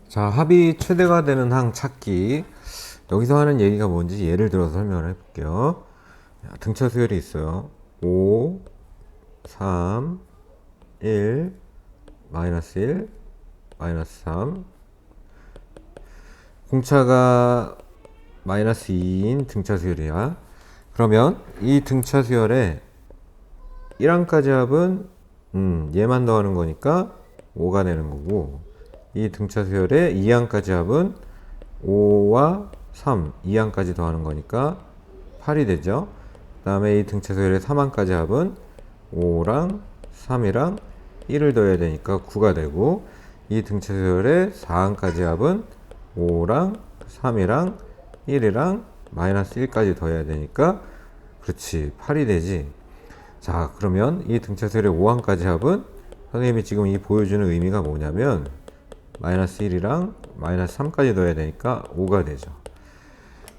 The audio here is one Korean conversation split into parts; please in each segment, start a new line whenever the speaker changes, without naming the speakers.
자, 합이 최대가 되는 항 찾기. 여기서 하는 얘기가 뭔지 예를 들어서 설명을 해볼게요. 등차 수열이 있어요. 5, 3, 1, 마이너스 1, 마이너스 3. 공차가 마이너스 2인 등차 수열이야. 그러면 이 등차 수열의 1항까지 합은 얘만 더하는 거니까 5가 되는 거고, 이 등차 수열의 2항까지 합은 5와 3, 2항까지 더하는 거니까 8이 되죠. 그 다음에 이 등차 수열의 3항까지 합은 5랑 3이랑 1을 더해야 되니까 9가 되고, 이 등차 수열의 4항까지 합은 5랑 3이랑 1이랑 마이너스 1까지 더해야 되니까 그렇지 8이 되지. 자, 그러면 이 등차 수열의 5항까지 합은 선생님이 지금 이 보여주는 의미가 뭐냐면 마이너스 1이랑 마이너스 3까지 넣어야 되니까 5가 되죠.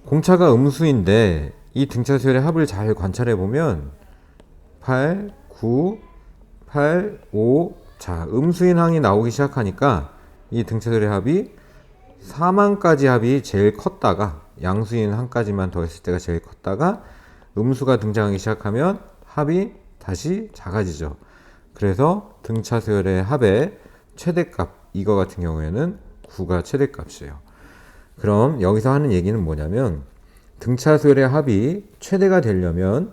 공차가 음수인데 이 등차 수열의 합을 잘 관찰해 보면 8, 9, 8, 5. 자, 음수인 항이 나오기 시작하니까 이 등차 수열의 합이 3항까지 합이 제일 컸다가 양수인 항까지만 더했을 때가 제일 컸다가 음수가 등장하기 시작하면 합이 다시 작아지죠. 그래서 등차 수열의 합의 최대값, 이거 같은 경우에는 9가 최대값이에요. 그럼 여기서 하는 얘기는 뭐냐면 등차 수열의 합이 최대가 되려면,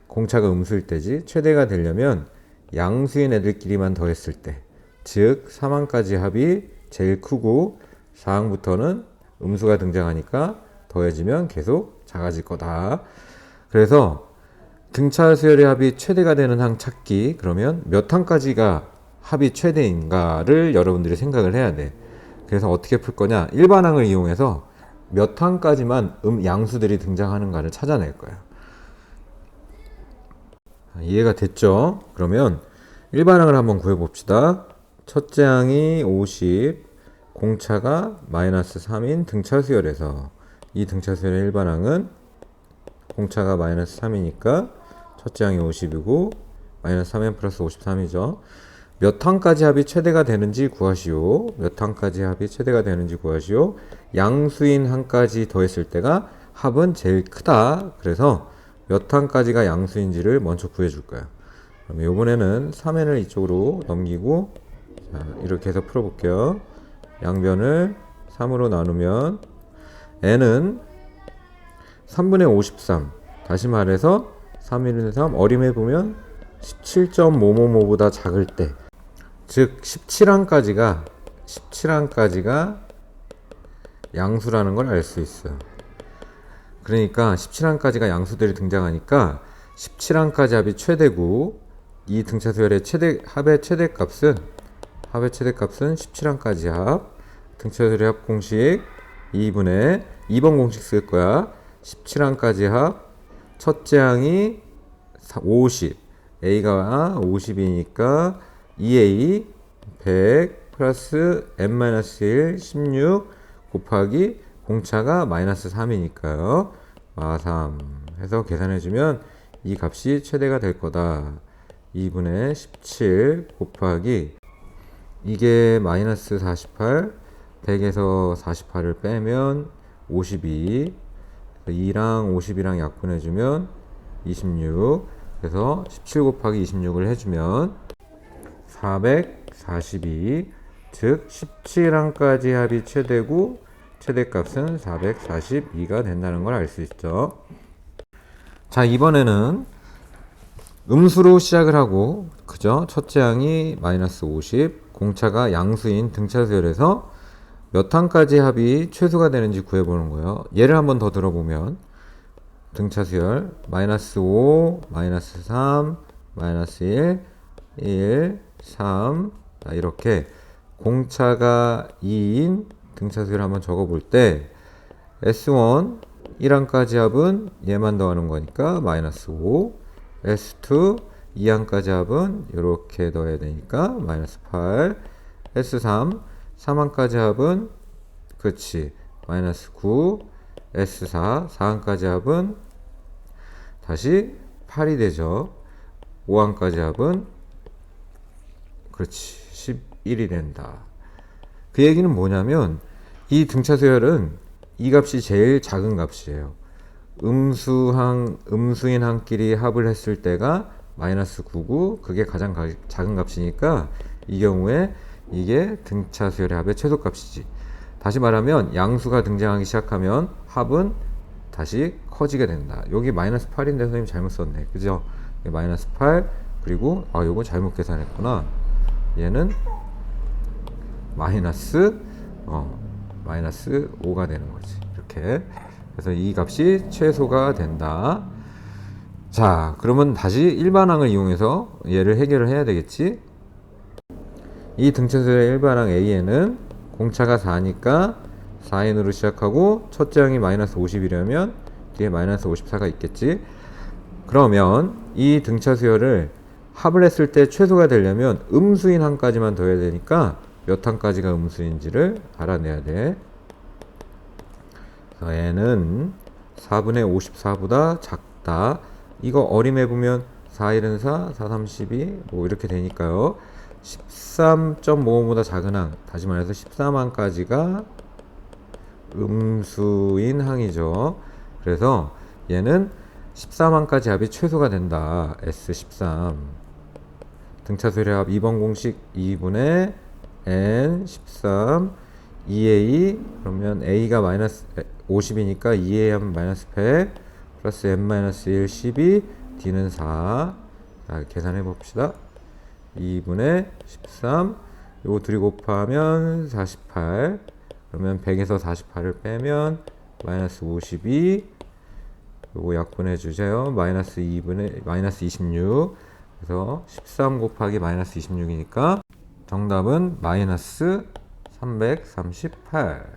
공차가 음수일 때지, 최대가 되려면 양수인 애들끼리만 더했을 때, 즉 3항까지 합이 제일 크고 4항부터는 음수가 등장하니까 더해지면 계속 작아질 거다. 그래서 등차 수열의 합이 최대가 되는 항 찾기, 그러면 몇 항까지가 합이 최대인가를 여러분들이 생각을 해야 돼. 그래서 어떻게 풀 거냐? 일반항을 이용해서 몇 항까지만 양수들이 등장하는가를 찾아낼 거예요. 이해가 됐죠? 그러면 일반항을 한번 구해봅시다. 첫째 항이 50, 공차가 마이너스 3인 등차 수열에서, 이 등차 수열의 일반항은 공차가 마이너스 3이니까 첫째 항이 50이고 마이너스 3n 플러스 53이죠. 몇 항까지 합이 최대가 되는지 구하시오. 몇 항까지 합이 최대가 되는지 구하시오. 양수인 항까지 더했을 때가 합은 제일 크다. 그래서 몇 항까지가 양수인지를 먼저 구해줄 거야. 그럼 이번에는 3n을 이쪽으로 넘기고, 자, 이렇게 해서 풀어볼게요. 양변을 3으로 나누면 n은 3분의 53. 다시 말해서 3분의 3 어림해보면 17.555보다 작을 때, 즉 17항까지가 양수라는 걸 알 수 있어요. 그러니까 17항까지가 양수들이 등장하니까 17항까지 합이 최대고, 이 등차 수열의 합의 최대값은 17항까지 합, 등차 수열의 합 공식 2분의 2번 공식 쓸 거야. 17항까지 합, 첫째 항이 50, a가 50이니까 2a 100 플러스 n-1 16 곱하기 공차가 마이너스 3이니까요. 마3 해서 계산해주면 이 값이 최대가 될 거다. 2분의 17 곱하기, 이게 마이너스 48, 100에서 48을 빼면 52, 2랑 50이랑 약분해주면 26, 그래서 17 곱하기 26을 해주면 442, 즉 17항까지 합이 최대고 최대값은 442가 된다는 걸 알 수 있죠. 자, 이번에는 음수로 시작을 하고, 그죠? 첫째 항이 마이너스 50, 공차가 양수인 등차 수열에서 몇 항까지 합이 최소가 되는지 구해보는 거예요. 예를 한번 더 들어보면 등차 수열 마이너스 5, 마이너스 3, 마이너스 1, 1, 3. 자, 이렇게 공차가 2인 등차 수열 한번 적어볼 때 S1 1항까지 합은 얘만 더하는 거니까 마이너스 5, S2 2항까지 합은 이렇게 넣어야 되니까 마이너스 8, S3 3항까지 합은 그렇지 마이너스 9, S4 4항까지 합은 다시 8이 되죠. 5항까지 합은 그렇지 11이 된다. 그 얘기는 뭐냐면 이 등차수열은 이 값이 제일 작은 값이에요. 음수인 항끼리 합을 했을 때가 마이너스 9고 그게 가장 작은 값이니까 이 경우에 이게 등차수열의 합의 최소값이지. 다시 말하면 양수가 등장하기 시작하면 합은 다시 커지게 된다. 여기 마이너스 8인데 선생님 잘못 썼네. 그죠? 마이너스 8 그리고 요거 잘못 계산했구나. 얘는 마이너스 5가 되는 거지. 이렇게. 그래서 이 값이 최소가 된다. 자, 그러면 다시 일반항을 이용해서 얘를 해결을 해야 되겠지. 이 등차수열의 일반항 A에는 공차가 4니까 4n으로 시작하고 첫째 항이 마이너스 50이려면 뒤에 마이너스 54가 있겠지. 그러면 이 등차수열을 합을 했을 때 최소가 되려면 음수인 항까지만 더해야 되니까 몇 항까지가 음수인지를 알아내야 돼. 그래서 얘는 4분의 54보다 작다. 이거 어림해 보면 4, 1은 4, 4, 3, 12 뭐 이렇게 되니까요. 13.55보다 작은 항, 다시 말해서 13항까지가 음수인 항이죠. 그래서 얘는 13항까지 합이 최소가 된다. S13 등차수열의 합 2번 공식 2분의 N13 2A 그러면 A가 마이너스 50이니까 2A 하면 마이너스 100 플러스 N-1 12 D는 4. 자, 계산해 봅시다. 2분의 13 요거 둘이 곱하면 48 그러면 100에서 48을 빼면 마이너스 52 요거 약분해 주세요. 마이너스 26 그래서 13 곱하기 마이너스 26이니까 정답은 마이너스 338.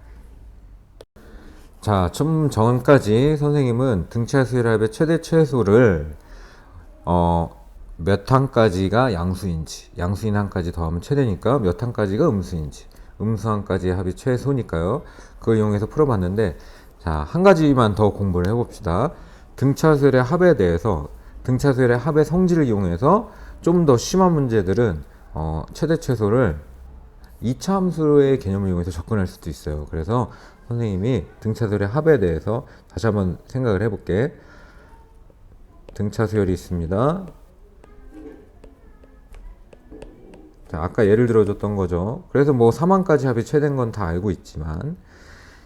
자, 좀 전까지 선생님은 등차수열의 합의 최대 최소를 몇 항까지가 양수인지, 양수인 항까지 더하면 최대니까 몇 항까지가 음수인지, 음수항까지의 합이 최소니까요. 그걸 이용해서 풀어봤는데, 자, 한 가지만 더 공부를 해봅시다. 등차수열의 합에 대해서, 등차수열의 합의 성질을 이용해서 좀 더 심한 문제들은 최대 최소를 2차 함수의 개념을 이용해서 접근할 수도 있어요. 그래서 선생님이 등차수열의 합에 대해서 다시 한번 생각을 해볼게. 등차수열이 있습니다. 자, 아까 예를 들어줬던 거죠. 그래서 뭐 3항까지 합이 최대인 건 다 알고 있지만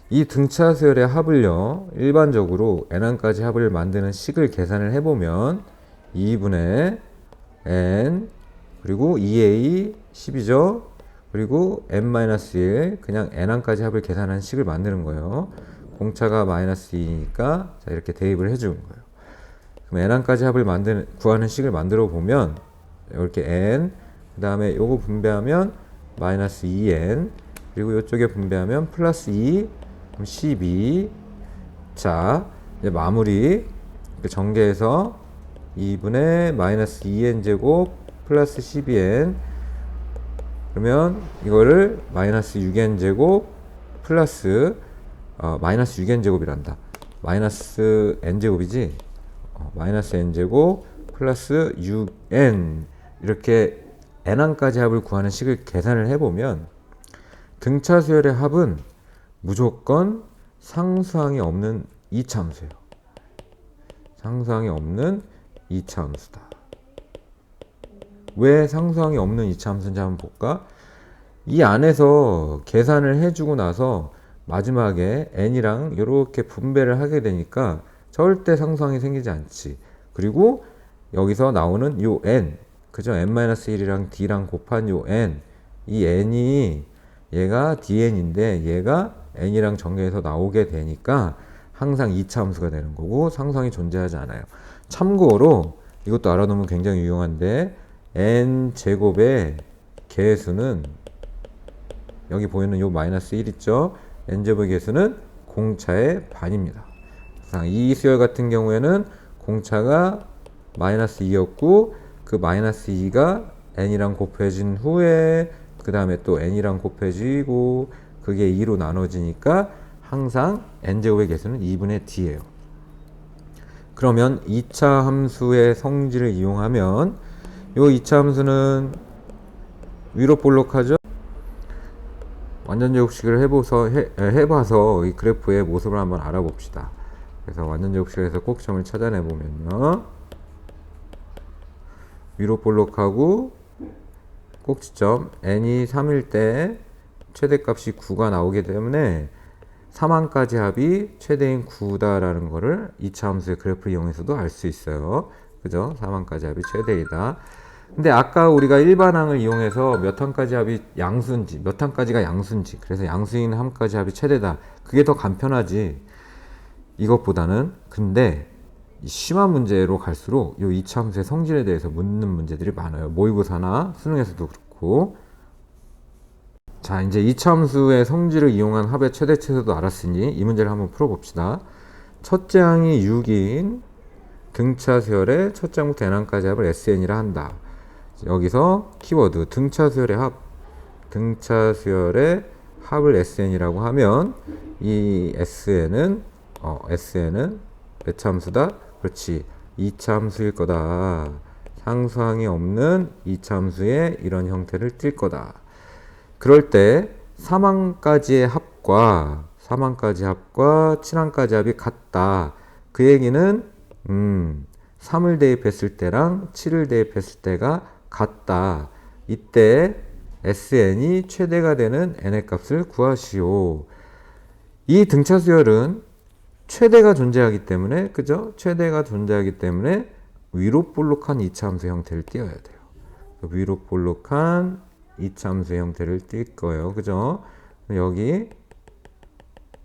이 등차수열의 합을요, 일반적으로 n항까지 합을 만드는 식을 계산을 해보면 2분의 n 그리고 2a 10이죠. 그리고 n-1 그냥 n항까지 합을 계산한 식을 만드는 거예요. 공차가 마이너스 2니까 자, 이렇게 대입을 해주는 거예요. 그럼 n항까지 합을 구하는 식을 만들어 보면 이렇게 n 그 다음에 요거 분배하면 마이너스 2n 그리고 이쪽에 분배하면 플러스 2 그럼 12. 자, 이제 마무리 전개해서 2분의 마이너스 2n 제곱 플러스 12n 그러면 이거를 마이너스 6n 제곱 플러스 마이너스 6n 제곱이란다. 마이너스 n 제곱이지. 마이너스 n 제곱 플러스 6n 이렇게 n항까지 합을 구하는 식을 계산을 해보면 등차수열의 합은 무조건 상수항이 없는 2차 함수예요. 상수항이 없는 2차 함수다. 왜 상수항이 없는 2차 함수인지 한번 볼까? 이 안에서 계산을 해주고 나서 마지막에 n이랑 이렇게 분배를 하게 되니까 절대 상수항이 생기지 않지. 그리고 여기서 나오는 요 n, 그죠? n-1이랑 d랑 곱한 요 n, 이 n이 얘가 dn인데 얘가 n이랑 전개해서 나오게 되니까 항상 2차 함수가 되는 거고 상수항이 존재하지 않아요. 참고로 이것도 알아놓으면 굉장히 유용한데 n제곱의 개수는 여기 보이는 요 마이너스 1 있죠? n제곱의 개수는 공차의 반입니다. 이 수열 같은 경우에는 공차가 마이너스 2였고 그 마이너스 2가 n이랑 곱해진 후에 그 다음에 또 n이랑 곱해지고 그게 2로 나눠지니까 항상 n제곱의 개수는 2분의 d예요. 그러면 2차 함수의 성질을 이용하면 요 2차 함수는 위로 볼록하죠? 완전 제곱식을 해봐서 이 그래프의 모습을 한번 알아봅시다. 그래서 완전 제곱식을 해서 꼭지점을 찾아내 보면요, 위로 볼록하고 꼭지점 n이 3일 때 최대값이 9가 나오기 때문에 3항까지 합이 최대인 9다라는 거를 2차 함수의 그래프를 이용해서도 알 수 있어요. 그죠? 3항까지 합이 최대이다. 근데 아까 우리가 일반항을 이용해서 몇 항까지 합이 양수인지, 몇 항까지가 양수인지, 그래서 양수인 함까지 합이 최대다. 그게 더 간편하지, 이것보다는. 근데 심한 문제로 갈수록 이 2차 함수의 성질에 대해서 묻는 문제들이 많아요. 모의고사나 수능에서도 그렇고. 자, 이제 2차 함수의 성질을 이용한 합의 최대치에서도 알았으니 이 문제를 한번 풀어봅시다. 첫째 항이 6인 등차수열의 첫째 항부터 n항까지 합을 SN이라 한다. 여기서 키워드 등차수열의 합, 등차수열의 합을 SN이라고 하면 이 SN은 몇 차 함수다? 그렇지, 2차 함수일 거다. 상수항이 없는 2차 함수의 이런 형태를 띌 거다. 그럴 때 3항까지의 합과 7항까지 합이 같다. 그 얘기는 3을 대입했을 때랑 7을 대입했을 때가 같다. 이때 SN이 최대가 되는 n의 값을 구하시오. 이 등차수열은 최대가 존재하기 때문에, 그죠? 최대가 존재하기 때문에 위로 볼록한 2차 함수 형태를 띄어야 돼요. 위로 볼록한 2차 함수 형태를 띌 거예요. 그죠? 여기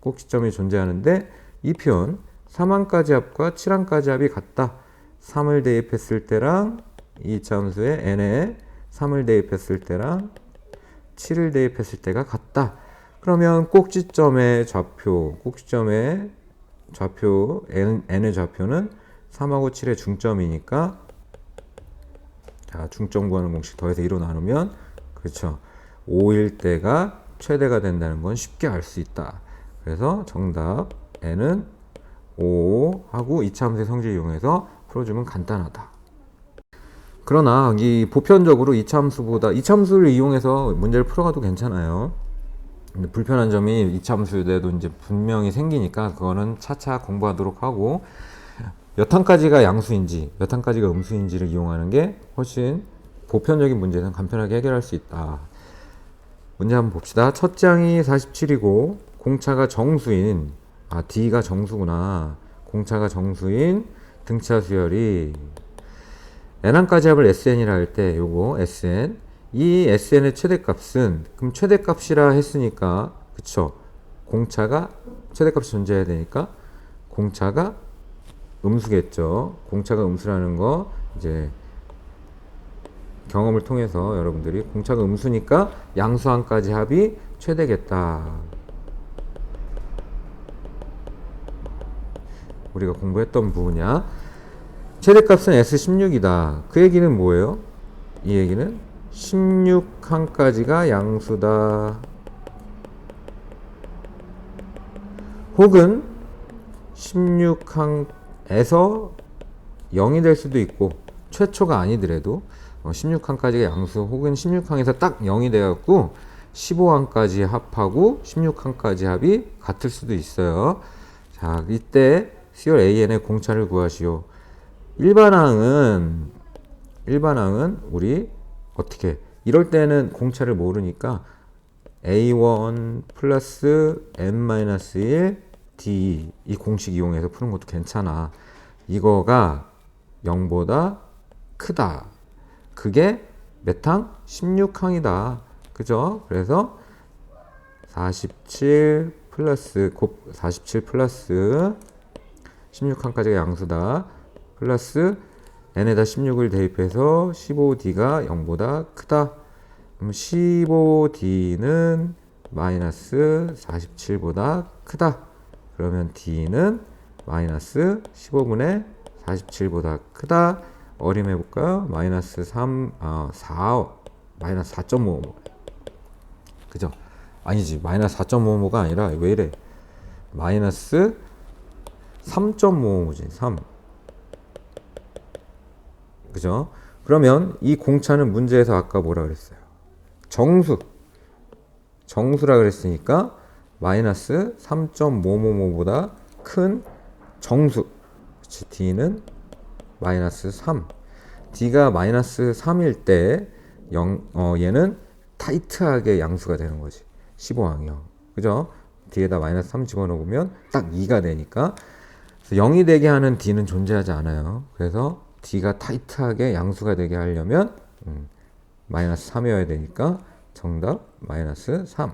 꼭지점이 존재하는데 이 표현 3항까지 합과 7항까지 합이 같다. 3을 대입했을 때랑 2차 함수의 n에 3을 대입했을 때랑 7을 대입했을 때가 같다. 그러면 꼭지점의 좌표, n의 좌표는 3하고 7의 중점이니까, 자, 중점 구하는 공식 더해서 2로 나누면, 그렇죠, 5일 때가 최대가 된다는 건 쉽게 알 수 있다. 그래서 정답 n은 5하고 2차 함수의 성질을 이용해서 풀어주면 간단하다. 그러나 이 보편적으로 2차 함수를 이용해서 문제를 풀어가도 괜찮아요. 근데 불편한 점이 2차 함수에도 이제 분명히 생기니까 그거는 차차 공부하도록 하고, 몇 항까지가 양수인지 몇 항까지가 음수인지를 이용하는 게 훨씬 보편적인 문제는 간편하게 해결할 수 있다. 문제 한번 봅시다. 첫째 항이 47이고 공차가 정수인, D가 정수구나. 공차가 정수인 등차 수열이 n항까지 합을 SN이라 할 때 요거 SN, 이 SN의 최대값은, 그럼 최대값이라 했으니까, 그쵸, 공차가 최대값이 존재해야 되니까 공차가 음수겠죠. 공차가 음수라는 거 이제 경험을 통해서 여러분들이 공차가 음수니까 양수항까지 합이 최대겠다. 우리가 공부했던 부분이야. 최대값은 S16이다. 그 얘기는 뭐예요? 이 얘기는 16항까지가 양수다. 혹은 16항에서 0이 될 수도 있고, 최초가 아니더라도 16항까지가 양수, 혹은 16항에서 딱 0이 되었고 15항까지 합하고 16항까지 합이 같을 수도 있어요. 자, 이때 수열 AN의 공차를 구하시오. 일반항은 우리 어떻게, 이럴 때는 공차를 모르니까 A1 플러스 N-1 D, 이 공식 이용해서 푸는 것도 괜찮아. 이거가 0보다 크다. 그게 몇 항? 16항이다. 그죠? 그래서 47 플러스 16항까지가 양수다. 플러스 n에다 16을 대입해서 15d가 0보다 크다. 그럼 15d는 마이너스 47보다 크다. 그러면 d는 마이너스 15분의 47보다 크다. 어림해볼까요? 마이너스 4.55. 그죠? 아니지, 마이너스 4.55가 아니라, 왜 이래? 마이너스 3.55지, 3. 그죠? 그러면 이 공차는 문제에서 아까 뭐라 그랬어요? 정수. 정수라 그랬으니까 마이너스 3.555보다 큰 정수. 그치, D는 마이너스 3. D가 마이너스 3일 때 얘는 타이트하게 양수가 되는 거지. 15항이요. 그죠? D에다 마이너스 3 집어넣으면 딱 2가 되니까 0이 되게 하는 D는 존재하지 않아요. 그래서 D가 타이트하게 양수가 되게 하려면 마이너스 3이어야 되니까 정답 마이너스 3.